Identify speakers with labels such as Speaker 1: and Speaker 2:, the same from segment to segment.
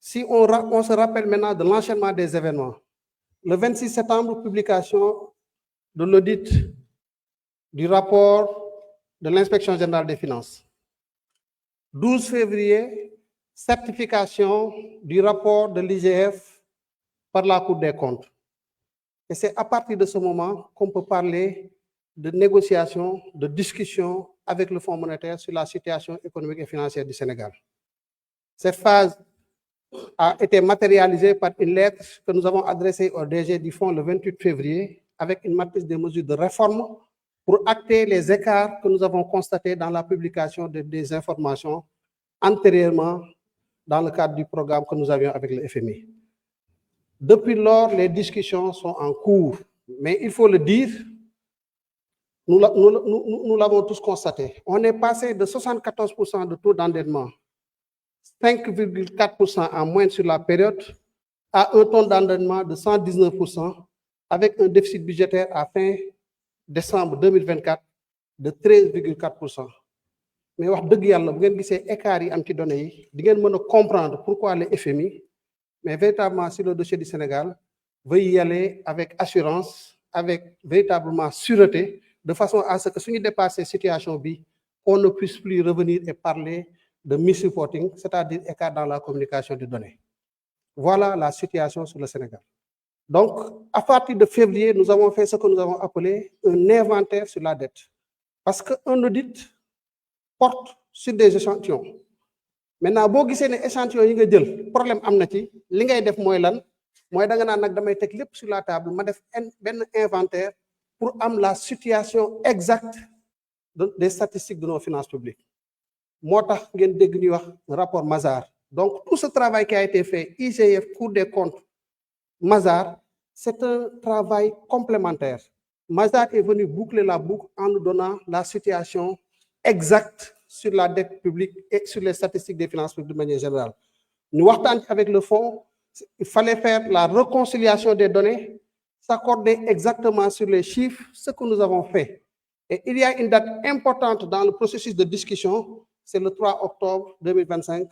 Speaker 1: Si on se rappelle maintenant de l'enchaînement des événements, le 26 septembre, publication de l'audit du rapport de l'inspection générale des finances. 12 février, certification du rapport de l'IGF par la Cour des comptes. Et c'est à partir de ce moment qu'on peut parler de négociations, de discussions avec le Fonds monétaire sur la situation économique et financière du Sénégal. Cette phase a été matérialisée par une lettre que nous avons adressée au DG du Fonds le 28 février avec une matrice des mesures de réforme pour acter les écarts que nous avons constatés dans la publication des informations antérieurement dans le cadre du programme que nous avions avec le FMI. Depuis lors, les discussions sont en cours, mais il faut le dire, nous l'avons tous constaté. On est passé de 74% de taux d'endettement, 5,4% en moyenne sur la période, à un taux d'endettement de 119%, avec un déficit budgétaire à fin décembre 2024 de 13,4%. Mais wax dëgg yàlla bu ngeen gisee écart yi am ci données yi di ngeen mën a comprendre pourquoi le FMI, mais véritablement sur le dossier du Sénégal, veut y aller avec assurance, avec véritablement sûreté, de façon à ce que si nous dépassons cette situation, on ne puisse plus revenir et parler de misreporting, c'est-à-dire écart dans la communication des données. Voilà la situation sur le Sénégal. Donc, à partir de février, nous avons fait ce que nous avons appelé un inventaire sur la dette. Parce qu'un audit porte sur des échantillons. Maintenant, boo gisee ne échantillon yi nga jël problème am na ci li ngay def mooy lan mooy da nga naan nag damay teg lépp sur la table ma def benn inventaire pour am la situation exacte des statistiques de nos finances publiques. Moo tax ngeen dégg ñuy wax rapport Mazars. Donc tout ce travail qui a été fait, IGF, Cour des comptes, Mazars, c'est un travail complémentaire. Mazars est venu boucler la boucle en nous donnant la situation exacte sur la dette publique et sur les statistiques des finances publiques de manière générale. Nous waxtaan avec le fonds, il fallait faire la réconciliation des données, s'accorder exactement sur les chiffres, ce que nous avons fait. Et il y a une date importante dans le processus de discussion, c'est le 3 octobre 2025,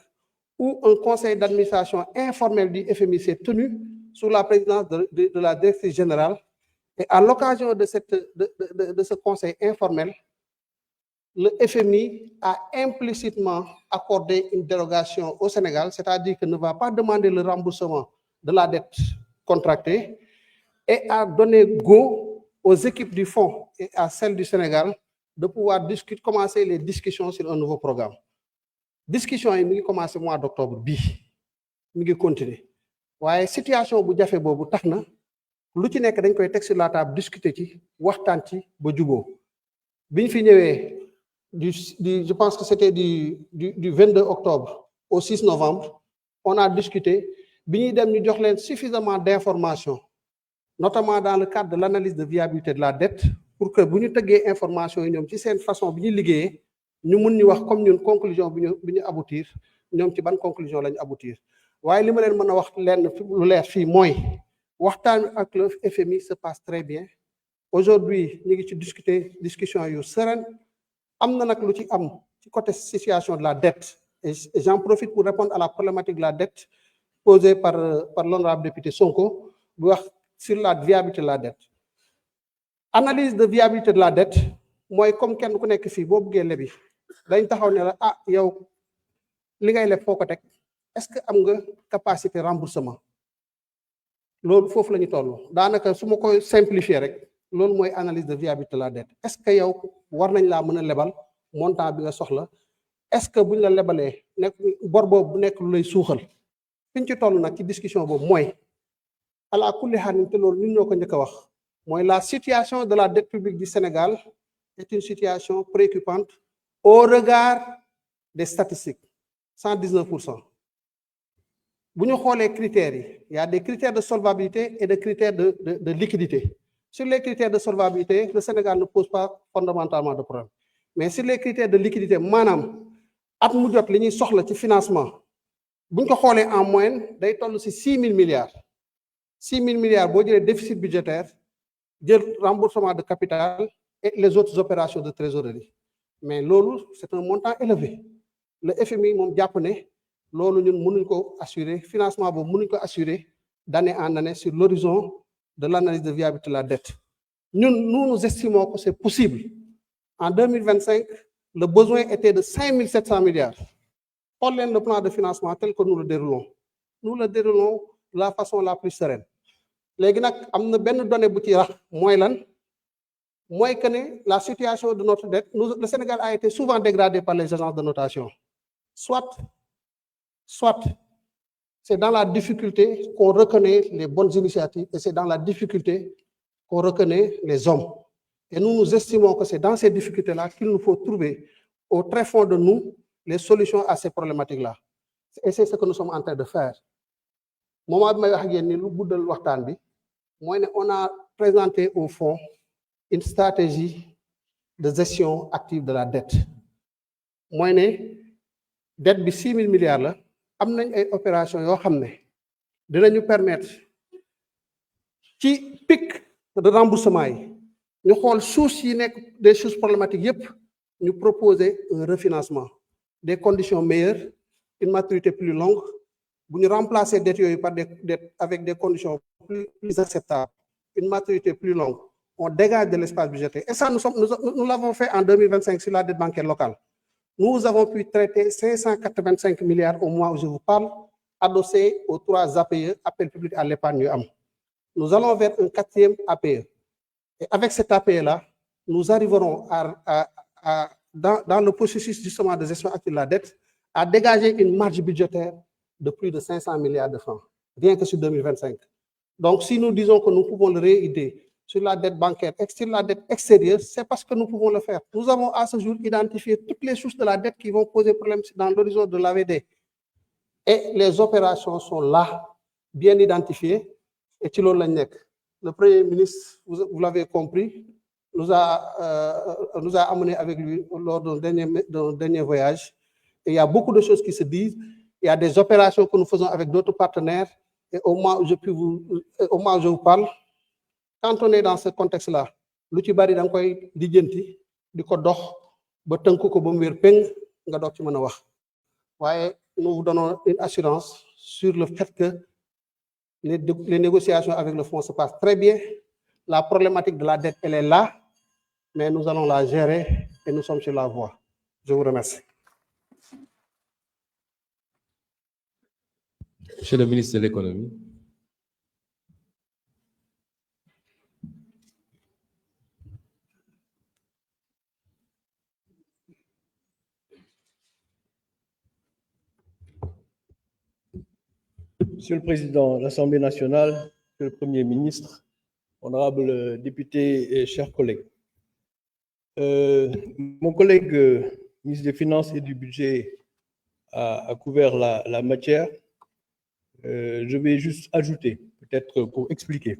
Speaker 1: où un conseil d'administration informel du FMI s'est tenu sous la présidence de la directrice générale. Et à l'occasion de ce conseil informel, le FMI a implicitement accordé une dérogation au Sénégal, c'est-à-dire qu'il ne va pas demander le remboursement de la dette contractée et a donné go aux équipes du fonds et à celles du Sénégal de pouvoir commencer les discussions sur un nouveau programme. Discussion yi mi ngi commencé mois d'octobre bii mi ngi continuer waaye situation bu jafe boobu tax na lu ci nekk dañ koy teg sur la table discuter ci waxtaan ci ba juboo bi ñu fi ñëwee je pense que c'était du 22 octobre au 6 novembre, on a discuté, nous avons suffisamment d'informations, notamment dans le cadre de l'analyse de viabilité de la dette, pour que si nous avons des informations, c'est une façon de lier, nous pouvons comme une conclusion aboutir, nous avons une conclusion aboutir. Mais ce que je veux dire, c'est que le FMI se passe très bien. Aujourd'hui, nous avons une discussion sereine. Amna nak lu ci am ci côté situation de la dette et j'en profite pour répondre à la problématique de la dette posée par l'honorable député Sonko bu wax sur la viabilité de la dette. Analyse de viabilité de la dette mooy comme kenn ku nekk fii boo bëggee lebi dañ taxaw ne la yow li ngay leb foo ko teg est-ce que am nga capacité remboursement loolu foofu la ñu toll daanaka su ma koy simplifier rek loolu mooy analyse de viabilité de la dette est-ce que yow war nañ laa mën a lebal montant bi nga soxla est-ce que buñ la lebalee nekk bor boobu bu nekk lu lay suuxal fi ñu ci toll nag ci discussion boobu mooy ala kulli xaal te loolu ñun ñoo ko njëkk a wax mooy la situation de la dette publique du Sénégal est une situation préoccupante au regard des statistiques 119%. bu ñu xoolee critères yi il y a des critères de solvabilité et des critères de liquidité. Sur les critères de solvabilité, le Sénégal ne pose pas fondamentalement de problème. Mais sur les critères de liquidité, manam, at mu jot li ñuy soxla ci financement, buñ ko xoolee en moyenne, day toll ci 6 000 milliards. 6 000 milliards, boo jëlee déficit budgétaire, jël remboursement de capital et les autres opérations de trésorerie. Mais loolu, c'est un montant élevé. Le FMI moom jàpp ne loolu ñun mënuñ ko assurer financement boobu mënuñ ko assurer d'année en année sur l'horizon de l'analyse de viabilité de la dette. Nous estimons que c'est possible. En 2025, le besoin était de 5 700 milliards. Xool leen le plan de financement tel que nous le déroulons de la façon la plus sereine. léegi nag am na benn donnée bu ci rax mooy lan mooy que ne la situation de notre dette le Sénégal a été souvent dégradé par les agences de notation. Soit c'est dans la difficulté qu'on reconnaît les bonnes initiatives et c'est dans la difficulté qu'on reconnaît les hommes. Et nous estimons que c'est dans ces difficultés-là qu'il nous faut trouver au très fond de nous les solutions à ces problématiques-là. Et c'est ce que nous sommes en train de faire. Moment bi may wax ak yéen ni lu guddal waxtaan bi mooy ne on a présenté au fond une stratégie de gestion active de la dette. mooy ne dette bi 6 000 milliards la am nañ ay opérations yoo xam ne dinañu permettre ci pic de remboursement yi ñu xool sources yi nekk des sources problématiques yépp ñu proposer un refinancement, des conditions meilleures, une maturité plus longue, bu ñu remplacer dettes yooyu par des dettes avec des conditions plus acceptables, une maturité plus longue, on dégage de l'espace budgétaire. Et ça, nous l'avons fait en 2025 sur la dette bancaire locale. Nous avons pu traiter 585 milliards au mois où je vous parle, adossés aux 3 APE, appel public à l'épargne yu am. Nous allons vers un 4e APE. Et avec cet APE-là, nous arriverons dans le processus justement de gestion active de la dette, à dégager une marge budgétaire de plus de 500 milliards de francs, rien que sur 2025. Donc, si nous disons que nous pouvons le réider sur la dette bancaire, sur la dette extérieure, c'est parce que nous pouvons le faire. Nous avons à ce jour identifié toutes les sources de la dette qui vont poser problème dans l'horizon de l'AVD. Et les opérations sont là, bien identifiées, et ci loolu lañ nekk. Le Premier ministre, vous l'avez compris, nous a amené avec lui lors d'un dernier voyage. Et il y a beaucoup de choses qui se disent. Il y a des opérations que nous faisons avec d'autres partenaires. Et au moment où je vous parle, quand on est dans ce contexte-là, lu ci bari da nga koy lijjanti di ko dox ba tënk ko ba mu wér péng nga doog ci mën a wax. waaye nous vous donnons une assurance sur le fait que les négociations avec le fonds se passent très bien. La problématique de la dette, elle est là, mais nous allons la gérer et nous sommes sur la voie. Je vous remercie.
Speaker 2: Monsieur le ministre de l'Économie.
Speaker 3: Monsieur le Président de l'Assemblée nationale, Monsieur le Premier ministre, honorables députés et chers collègues. Mon collègue ministre des Finances et du Budget a couvert la matière. Je vais juste ajouter, peut-être pour expliquer,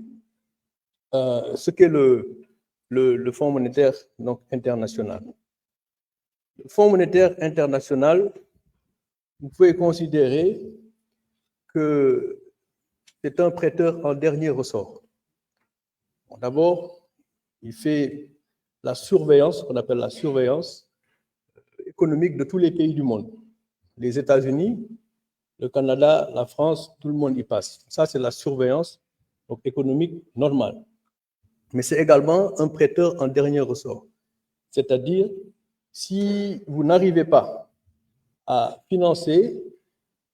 Speaker 3: ce qu'est le Fonds monétaire donc, international. Le Fonds monétaire international, vous pouvez considérer que c'est un prêteur en dernier ressort. Bon, d'abord, il fait la surveillance, qu'on appelle la surveillance économique de tous les pays du monde. Les États-Unis, le Canada, la France, tout le monde y passe. Ça, c'est la surveillance donc, économique normale. Mais c'est également un prêteur en dernier ressort. C'est-à-dire, si vous n'arrivez pas à financer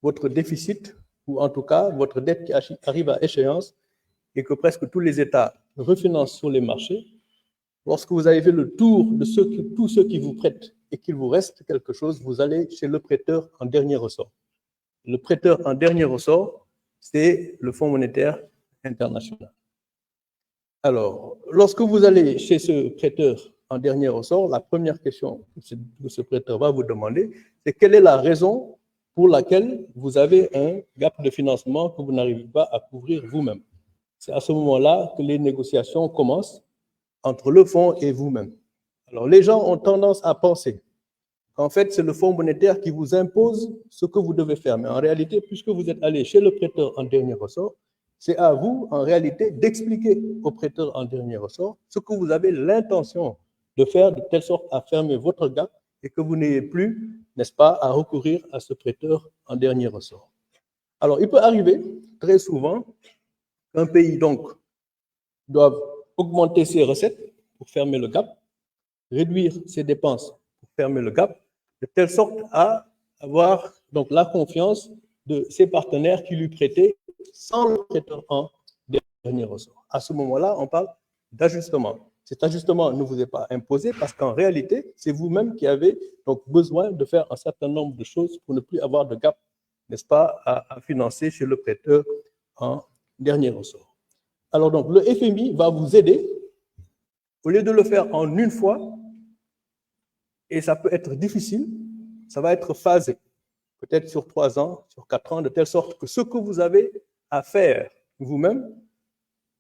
Speaker 3: votre déficit, ou en tout cas votre dette qui arrive à échéance, et que presque tous les États refinancent sur les marchés, lorsque vous avez fait le tour de tous ceux qui vous prêtent et qu'il vous reste quelque chose, vous allez chez le prêteur en dernier ressort. Le prêteur en dernier ressort, c'est le Fonds monétaire international. Alors, lorsque vous allez chez ce prêteur en dernier ressort, la première question que ce prêteur va vous demander, c'est quelle est la raison pour laquelle vous avez un gap de financement que vous n'arrivez pas à couvrir vous-même. C'est à ce moment-là que les négociations commencent entre le fonds et vous-même. Alors, les gens ont tendance à penser qu'en fait, c'est le Fonds monétaire qui vous impose ce que vous devez faire. Mais en réalité, puisque vous êtes allé chez le prêteur en dernier ressort, c'est à vous, en réalité, d'expliquer au prêteur en dernier ressort ce que vous avez l'intention de faire de telle sorte à fermer votre gap et que vous n'ayez plus n'est-ce pas, à recourir à ce prêteur en dernier ressort. Alors, il peut arriver très souvent qu'un pays, donc, doive augmenter ses recettes pour fermer le gap, réduire ses dépenses pour fermer le gap, de telle sorte à avoir donc la confiance de ses partenaires qui lui prêtaient sans le prêteur en dernier ressort. À ce moment-là, on parle d'ajustement. Cet ajustement ne vous est pas imposé parce qu'en réalité, c'est vous-même qui avez donc besoin de faire un certain nombre de choses pour ne plus avoir de gap, n'est-ce pas, à financer chez le prêteur en dernier ressort. Alors donc, le FMI va vous aider, au lieu de le faire en une fois, et ça peut être difficile, ça va être phasé, peut-être sur 3 ans, sur 4 ans, de telle sorte que ce que vous avez à faire vous-même,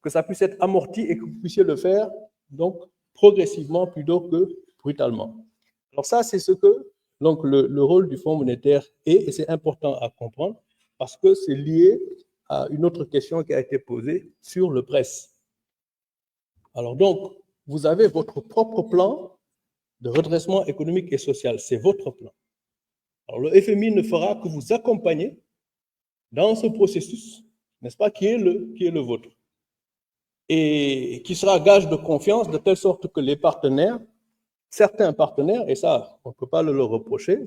Speaker 3: que ça puisse être amorti et que vous puissiez le faire donc progressivement plutôt que brutalement. Alors ça, c'est ce que donc le rôle du Fonds monétaire est, et c'est important à comprendre parce que c'est lié à une autre question qui a été posée sur le prêt. Alors donc, vous avez votre propre plan de redressement économique et social, c'est votre plan. Alors le FMI ne fera que vous accompagner dans ce processus, n'est-ce pas, qui est le vôtre, et qui sera gage de confiance de telle sorte que les partenaires, certains partenaires, et ça, on ne peut pas le leur reprocher,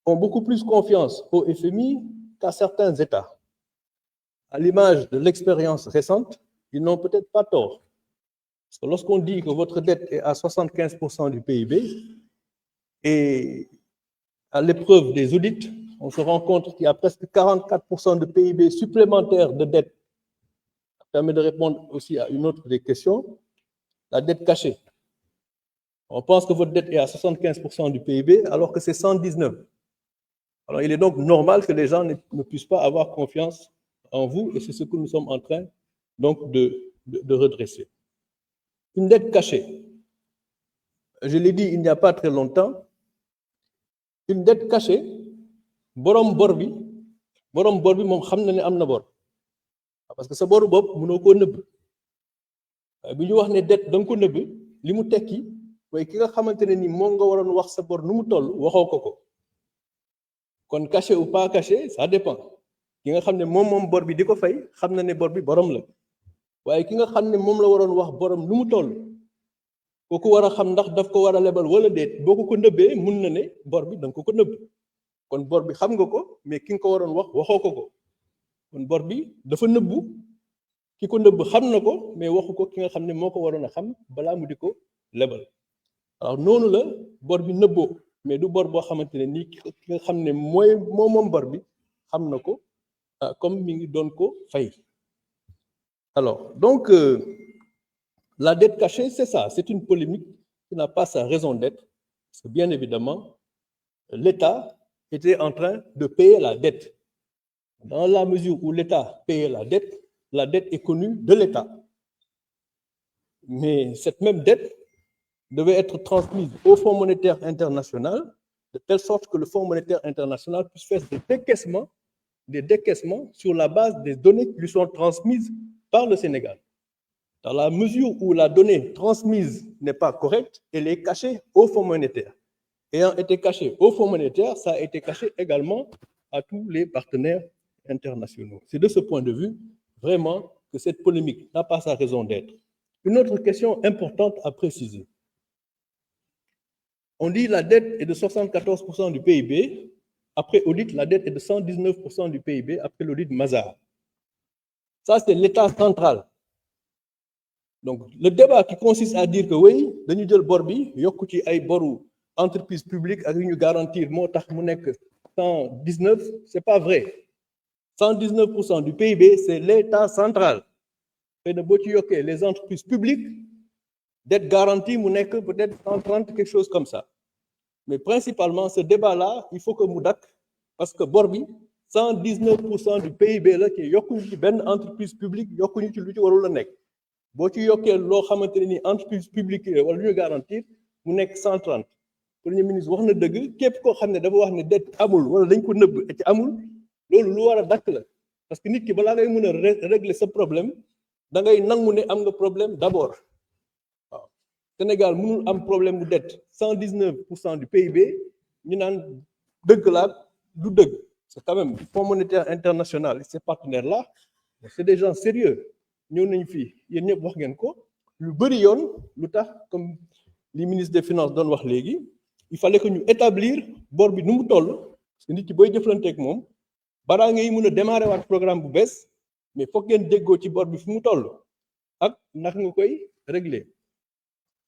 Speaker 3: ont beaucoup plus confiance au FMI qu'à certains États. À l'image de l'expérience récente, ils n'ont peut-être pas tort. Parce que lorsqu'on dit que votre dette est à 75% du PIB, et à l'épreuve des audits, on se rend compte qu'il y a presque 44% de PIB supplémentaires de dette. Ça permet de répondre aussi à une autre des questions, la dette cachée. On pense que votre dette est à 75% du PIB, alors que c'est 119%. Alors, il est donc normal que les gens ne puissent pas avoir confiance en vous, et c'est ce que nous sommes en train donc de redresser. Une dette cachée. Je l'ai dit il n'y a pas très longtemps, une dette cachée, borom bor bi moom xam na ne am na bor parce que sa boru bopp mënoo koo nëbb waaye bu ñu wax ne dette da nga ko nëbb li mu tekki mooy ki nga xamante ne ni moom nga waroon wax sa bor nu mu toll waxoo ko kon caché ou pas caché ça dépend ki nga xam ne moom bor bi di ko fay xam na ne bor bi borom la waaye ki nga xam ne moom la waroon wax borom nu mu toll kooku war a xam ndax daf ko war a lebal wala déet boo ko nëbbee mun na ne bor bi da nga ko nëbb kon bor bi xam nga ko mais ki nga ko waroon wax waxoo ko kon bor bi dafa nëbbu ki ko nëbb xam na ko mais waxu ko ki nga xam ne moo ko waroon a xam balaa mu di ko lebal. Alors noonu la bor bi nëbboo mais du bor boo xamante ne nii ki nga xam ne moom bor bi xam na ko comme mi ngi doon ko fay. Alors donc la dette cachée, c'est ça, c'est une polémique qui n'a pas sa raison d'être, parce que bien évidemment, l'État était en train de payer la dette. Dans la mesure où l'État payait la dette est connue de l'État. Mais cette même dette devait être transmise au Fonds monétaire international, de telle sorte que le Fonds monétaire international puisse faire des décaissements sur la base des données qui lui sont transmises par le Sénégal. Dans la mesure où la donnée transmise n'est pas correcte, elle est cachée au Fonds monétaire. Ayant été cachée au Fonds monétaire, ça a été caché également à tous les partenaires internationaux. C'est de ce point de vue, vraiment, que cette polémique n'a pas sa raison d'être. Une autre question importante à préciser. On dit que la dette est de 74% du PIB. Après audit, la dette est de 119% du PIB après l'audit Mazars. Ça, c'est l'État central. Donc, le débat qui consiste à dire que oui, dañu jël bor bi yokku ci ay boru entreprise publique ak ñu garantir moo tax mu nekk 119, c'est pas vrai. 119% du PIB, c'est l'État central. Et de boo ci yokkee les entreprises publiques, dette garantie mu nekk peut-être 130, quelque chose comme ça. Mais principalement, ce débat-là, il faut que mu dakk parce que bor bi 119% du PIB la ci yokkuñu ci benn entreprise publique yokkuñu ci lu ci warul a nekk. boo ci yokkee loo xamante ne ni entreprise publique wala ñu garantir mu nekk 130 premier ministre wax na dëgg képp koo xam ne dafa wax ne dette amul wala dañ ko nëbb ci amul loolu lu war a dakk la parce que nit ki balaa ngay mën a régler sa problème da ngay nangu ne am nga problème d'abord waaw Sénégal mënul am problème bu dette 119% du PIB ñu naan dëgg la du dëgg c'est quand même Fonds monétaire international et ces partenaires là c'est des gens sérieux ñëw nañu fii yéen ñëpp wax ngeen ko lu bëri yoon lu tax comme li ministre des finances doon wax léegi il fallait que ñu établir bor bi nu mu toll parce que nit ki booy jëflanteeg moom balaa ngay mën a démarrer waat programme bu bees mais foog ngeen déggoo ci bor bi fu mu toll ak ndax nga koy régler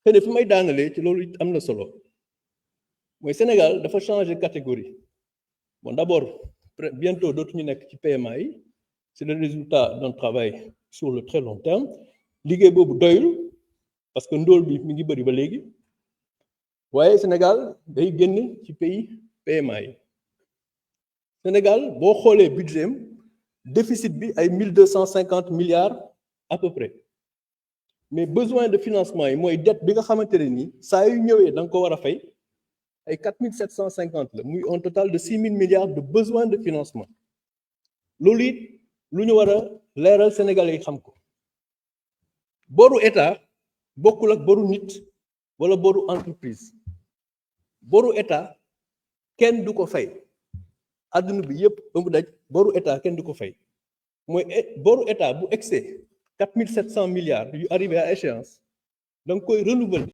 Speaker 3: xëy na fi may daanalee ci loolu am na solo mooy Sénégal dafa changer catégorie bon d'abord bientôt dootuñu nekk ci PMA yi c'est le résultat d'un travail sur le très long terme liggéey boobu doyul parce que ndóol bi mi ngi bëri ba léegi waaye Sénégal day génn ci pays PMA yi Sénégal boo xoolee budget am déficit bi ay 1250 milliards à peu près mais besoin de financement yi mooy dette bi nga xamante ne nii saa yu ñëwee da nga ko war a fay ay 4750 la muy un total de 6000 milliards de besoin de financement loolu it lu ñu war a leeral Sénégalais yi xam ko boru état bokkul ak boru nit wala boru entreprise boru état kenn du ko fay àdduna bi yépp ba mu daj boru état kenn du ko fay mooy boru état bu excès 4700 milliards yu arrivé à échéance da nga koy renouveler